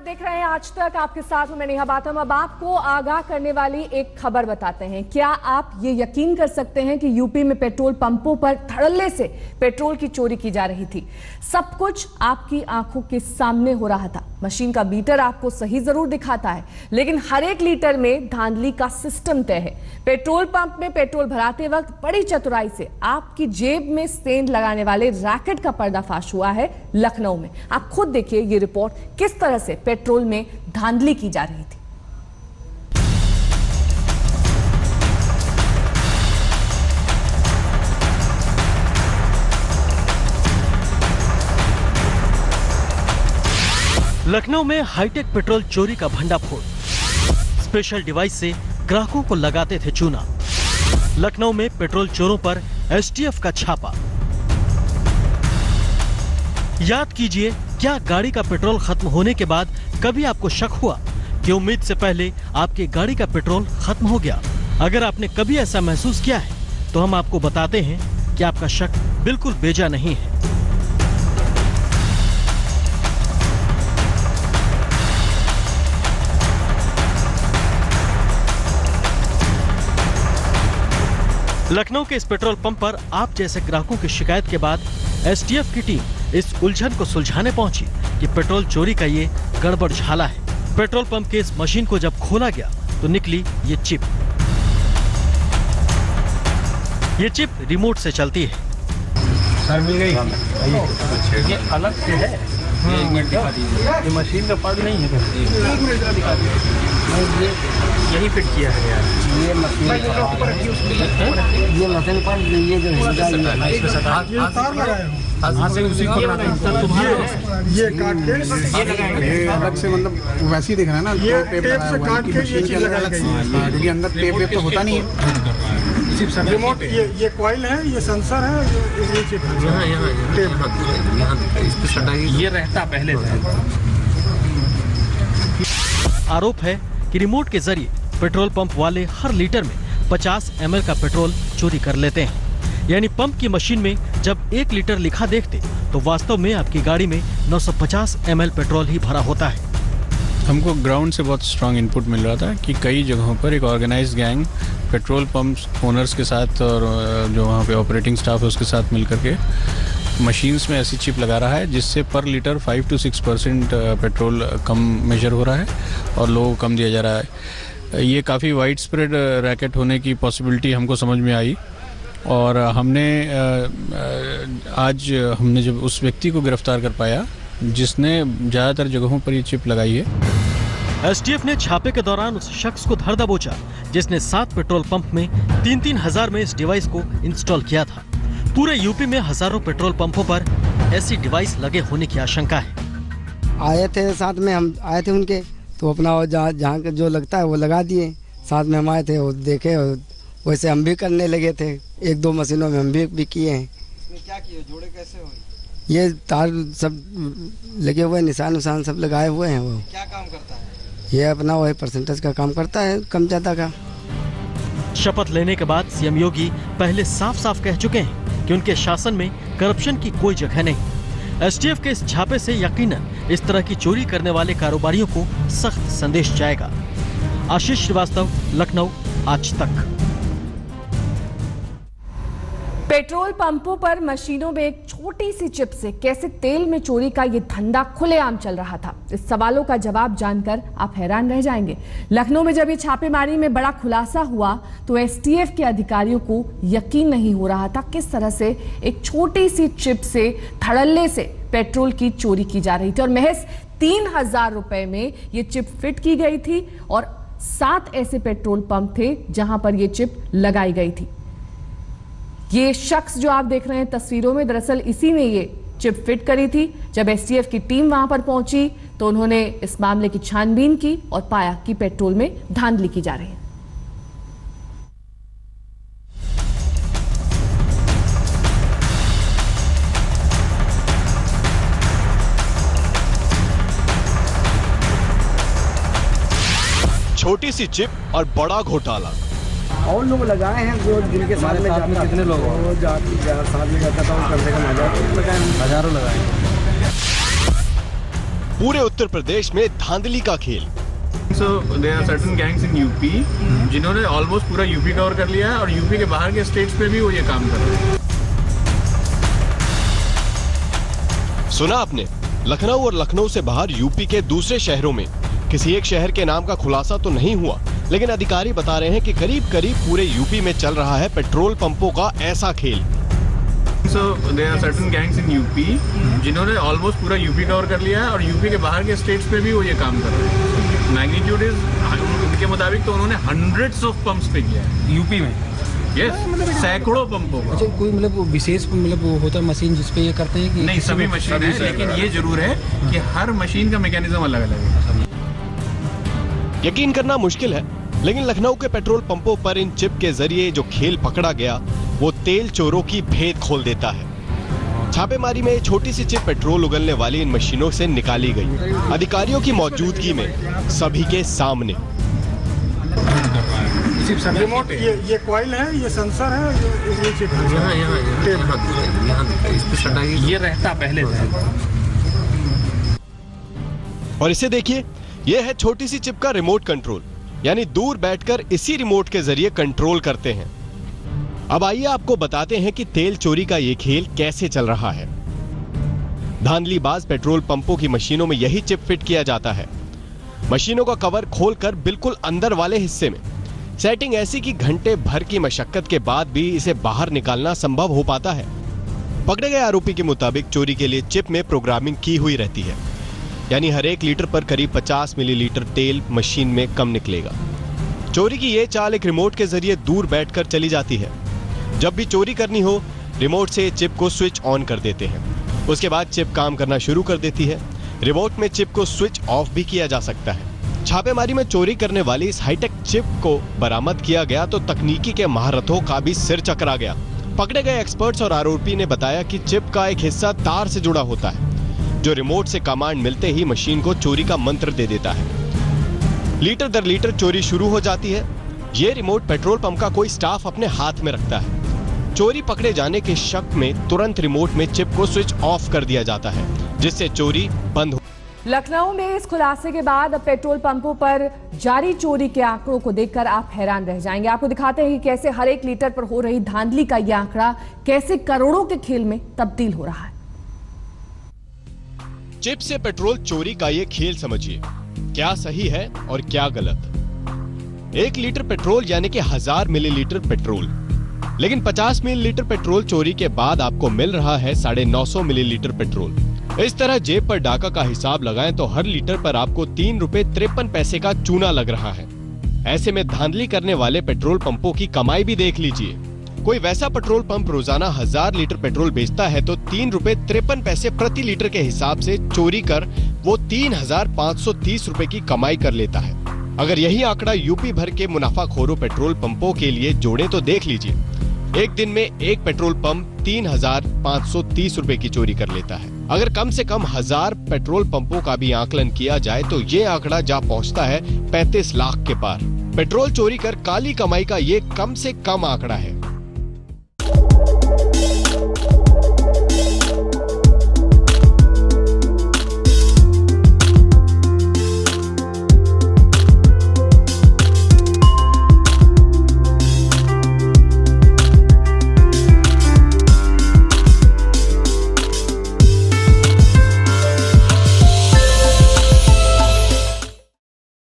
देख रहे हैं आज तक, आपके साथ हूं मैं नेहा बातम। अब आपको आगाह करने वाली एक खबर बताते हैं। क्या आप ये यकीन कर सकते हैं कि यूपी में पेट्रोल पंपों पर धड़ल्ले से पेट्रोल की चोरी की जा रही थी। सब कुछ आपकी आंखों के सामने हो रहा था। मशीन का मीटर आपको सही जरूर दिखाता है, लेकिन हर एक लीटर में धांधली का सिस्टम तय है। पेट्रोल पंप में पेट्रोल भराते वक्त बड़ी चतुराई से आपकी जेब में सेंध लगाने वाले रैकेट का पर्दाफाश हुआ है लखनऊ में। आप खुद देखिए ये रिपोर्ट, किस तरह से पेट्रोल में धांधली की जा रही थी। लखनऊ में हाईटेक पेट्रोल चोरी का भंडाफोड़। स्पेशल डिवाइस से ग्राहकों को लगाते थे चूना। लखनऊ में पेट्रोल चोरों पर एसटीएफ का छापा। याद कीजिए, क्या गाड़ी का पेट्रोल खत्म होने के बाद कभी आपको शक हुआ कि उम्मीद से पहले आपकी गाड़ी का पेट्रोल खत्म हो गया? अगर आपने कभी ऐसा महसूस किया है तो हम आपको बताते हैं कि आपका शक बिल्कुल बेजा नहीं है। लखनऊ के इस पेट्रोल पंप पर आप जैसे ग्राहकों की शिकायत के बाद एसटीएफ की टीम इस उलझन को सुलझाने पहुंची कि पेट्रोल चोरी का ये गड़बड़ झाला है। पेट्रोल पंप के इस मशीन को जब खोला गया तो निकली ये चिप। ये चिप रिमोट से चलती है। सर मिल गई। ये अलग से है। ये मशीन का पार्ट नहीं है। यही फिट किया है यार। ये मशीन पार्ट, ये जो ये काट के ये अलग से, मतलब वैसे ही दिख रहा है ना, ये टेप से काट के ये चीज लगाई गई है, क्योंकि अंदर टेप तो होता नहीं है। रिमोट ये कॉइल है, ये सेंसर है, ये चिप है। ये रहता पहले से। आरोप है कि रिमोट के जरिए पेट्रोल पंप वाले हर लीटर में 50 ml का पेट्रोल चोरी कर लेते हैं। यानी पंप की मशीन में जब 1 लीटर लिखा देखते तो वास्तव में आपकी गाड़ी में 950 ml पेट्रोल ही भरा होता है। हमको ग्राउंड से बहुत स्ट्रांग इनपुट मिल रहा था कि कई जगहों पर एक organised gang petrol pump owners के साथ और जो वहाँ पे ऑपरेटिंग स्टाफ है उसके साथ मिल करके मशीन्स में ऐसी चिप लगा रहा है जिससे पर लीटर 5 to 6% पेट्रोल कम मेजर हो रहा है और लोगों को कम दिया जा रहा है। ये काफ़ी वाइड स्प्रेड रैकेट होने की पॉसिबिलिटी हमको समझ में आई और आज हमने जब उस व्यक्ति को गिरफ्तार कर पाया जिसने ज़्यादातर जगहों पर ये चिप लगाई है। एसटीएफ ने छापे के दौरान उस शख्स को धर दबोचा जिसने 7 पेट्रोल पंप में 3-3 हजार में इस डिवाइस को इंस्टॉल किया था। पूरे यूपी में हजारों पेट्रोल पंपों पर ऐसी डिवाइस लगे होने की आशंका है। आए थे साथ में, हम आए थे उनके, तो अपना जहाँ जो लगता है वो लगा दिए। साथ में हम आए थे, वो देखे, वैसे हम भी करने लगे थे। 1-2 मशीनों में हम भी किए हैं। इसमें क्या किए, जोड़े कैसे हुए? ये तार सब लगे हुए, निशान सब लगाए हुए हैं। वो क्या काम करता है? ये अपना वही परसेंटेज का काम करता है, कम ज़्यादा का। शपथ लेने के बाद सीएम योगी पहले साफ साफ कह चुके हैं कि उनके शासन में करप्शन की कोई जगह नहीं। एसटीएफ के इस छापे से यकीनन इस तरह की चोरी करने वाले कारोबारियों को सख्त संदेश जाएगा। आशीष श्रीवास्तव, लखनऊ, आज तक। पेट्रोल पंपों पर मशीनों में एक छोटी सी चिप से कैसे तेल में चोरी का ये धंधा खुलेआम चल रहा था, इस सवालों का जवाब जानकर आप हैरान रह जाएंगे। लखनऊ में जब ये छापेमारी में बड़ा खुलासा हुआ तो एसटीएफ के अधिकारियों को यकीन नहीं हो रहा था किस तरह से एक छोटी सी चिप से धड़ल्ले से पेट्रोल की चोरी की जा रही थी। और महज 3000 रुपए में ये चिप फिट की गई थी और 7 ऐसे पेट्रोल पंप थे जहां पर ये चिप लगाई गई थी। ये शख्स जो आप देख रहे हैं तस्वीरों में, दरअसल इसी ने ये चिप फिट करी थी। जब एसटीएफ की टीम वहां पर पहुंची तो उन्होंने इस मामले की छानबीन की और पाया कि पेट्रोल में धांधली की जा रही है। छोटी सी चिप और बड़ा घोटाला। और लोग लगाए हैं जो जिनके साथ में कितने लोग वो साथ में जाता था, वो कम से कम हजारों लगाए। हजारों लगाए। पूरे उत्तर प्रदेश में धांधली का खेल। So there are certain gangs in UP जिन्होंने ऑलमोस्ट पूरा यूपी कवर कर लिया है और यूपी के बाहर के स्टेट्स पे भी वो ये काम कर रहे हैं। सुना आपने, लखनऊ और लखनऊ से बाहर यूपी के दूसरे शहरों में किसी एक शहर के नाम का खुलासा तो नहीं हुआ, लेकिन अधिकारी बता रहे हैं कि करीब करीब पूरे यूपी में चल रहा है पेट्रोल पंपों का ऐसा खेल। So there are certain gangs in UP जिन्होंने ऑलमोस्ट पूरा यूपी कवर कर लिया है और यूपी के बाहर के स्टेट्स पे भी वो ये काम कर रहे हैं। मैग्नीट्यूड इज उनके मुताबिक तो उन्होंने हंड्रेड्स ऑफ पंप्स पे किया है यूपी में। यस, सैकड़ों पंपों का। अच्छा, कोई मतलब विशेष मतलब वो होता है मशीन जिसपे ये करते हैं कि नहीं, सभी मशीन है, लेकिन ये जरूर है कि हर मशीन का मैकेनिज्म अलग अलग है। यकीन करना मुश्किल है, लेकिन लखनऊ के पेट्रोल पंपों पर इन चिप के जरिए जो खेल पकड़ा गया वो तेल चोरों की भेद खोल देता है। छापेमारी में छोटी सी चिप पेट्रोल उगलने वाली इन मशीनों से निकाली गई, अधिकारियों की मौजूदगी में सभी के सामने। रिमोट ये कॉइल है, ये सेंसर है, ये चिप ये रहता पहले से। और इसे देखिए, यह है छोटी सी चिप का रिमोट कंट्रोल, यानी दूर बैठकर इसी रिमोट के जरिए कंट्रोल करते हैं। अब आइए आपको बताते हैं कि तेल चोरी का यह खेल कैसे चल रहा है। धांधलीबाज पेट्रोल पंपों की मशीनों में यही चिप फिट किया जाता है। मशीनों का कवर खोलकर बिल्कुल अंदर वाले हिस्से में सेटिंग ऐसी कि घंटे भर की मशक्कत के बाद भी इसे बाहर निकालना संभव हो पाता है। पकड़े गए आरोपी के मुताबिक चोरी के लिए चिप में प्रोग्रामिंग की हुई रहती है, यानी हर 1 लीटर पर करीब 50 मिलीलीटर तेल मशीन में कम निकलेगा। चोरी की यह चाल एक रिमोट के जरिए दूर बैठकर चली जाती है। जब भी चोरी करनी हो, रिमोट से चिप को स्विच ऑन कर देते हैं, उसके बाद चिप काम करना शुरू कर देती है। रिमोट में चिप को स्विच ऑफ भी किया जा सकता है। छापेमारी में चोरी करने वाली इस हाईटेक चिप को बरामद किया गया तो तकनीकी के महारथों का भी सिर चकरा गया। पकड़े गए एक्सपर्ट्स और आरोपी ने बताया कि चिप का एक हिस्सा तार से जुड़ा होता है, जो रिमोट से कमांड मिलते ही मशीन को चोरी का मंत्र दे देता है। लीटर दर लीटर चोरी शुरू हो जाती है। ये रिमोट पेट्रोल पंप का कोई स्टाफ अपने हाथ में रखता है। चोरी पकड़े जाने के शक में तुरंत रिमोट में चिप को स्विच ऑफ कर दिया जाता है, जिससे चोरी बंद हो। लखनऊ में इस खुलासे के बाद अब पेट्रोल पंपों पर जारी चोरी के आंकड़ों को देखकर आप हैरान रह जाएंगे। आपको दिखाते हैं कि कैसे हर 1 लीटर पर हो रही धांधली का यह आंकड़ा कैसे करोड़ों के खेल में तब्दील हो रहा है। चिप से पेट्रोल चोरी का ये खेल समझिए, क्या सही है और क्या गलत। 1 लीटर पेट्रोल यानी कि 1000 मिलीलीटर पेट्रोल, लेकिन 50 मिलीलीटर पेट्रोल चोरी के बाद आपको मिल रहा है 950 मिलीलीटर पेट्रोल। इस तरह जेब पर डाका का हिसाब लगाएं तो हर लीटर पर आपको 3 रुपए 53 पैसे का चूना लग रहा है। ऐसे में धांधली करने वाले पेट्रोल पंपों की कमाई भी देख लीजिए। कोई वैसा पेट्रोल पंप रोजाना 1000 लीटर पेट्रोल बेचता है तो 3 रुपए 53 पैसे प्रति लीटर के हिसाब से चोरी कर वो 3530 रुपए की कमाई कर लेता है। अगर यही आंकड़ा यूपी भर के मुनाफाखोरों पेट्रोल पंपों के लिए जोड़े तो देख लीजिए, एक दिन में एक पेट्रोल पंप 3530 रुपए की चोरी कर लेता है। अगर कम से कम 1000 पेट्रोल पंपों का भी आकलन किया जाए तो ये आंकड़ा जा पहुंचता है 35 लाख के पार। पेट्रोल चोरी कर काली कमाई का ये कम से कम आंकड़ा है।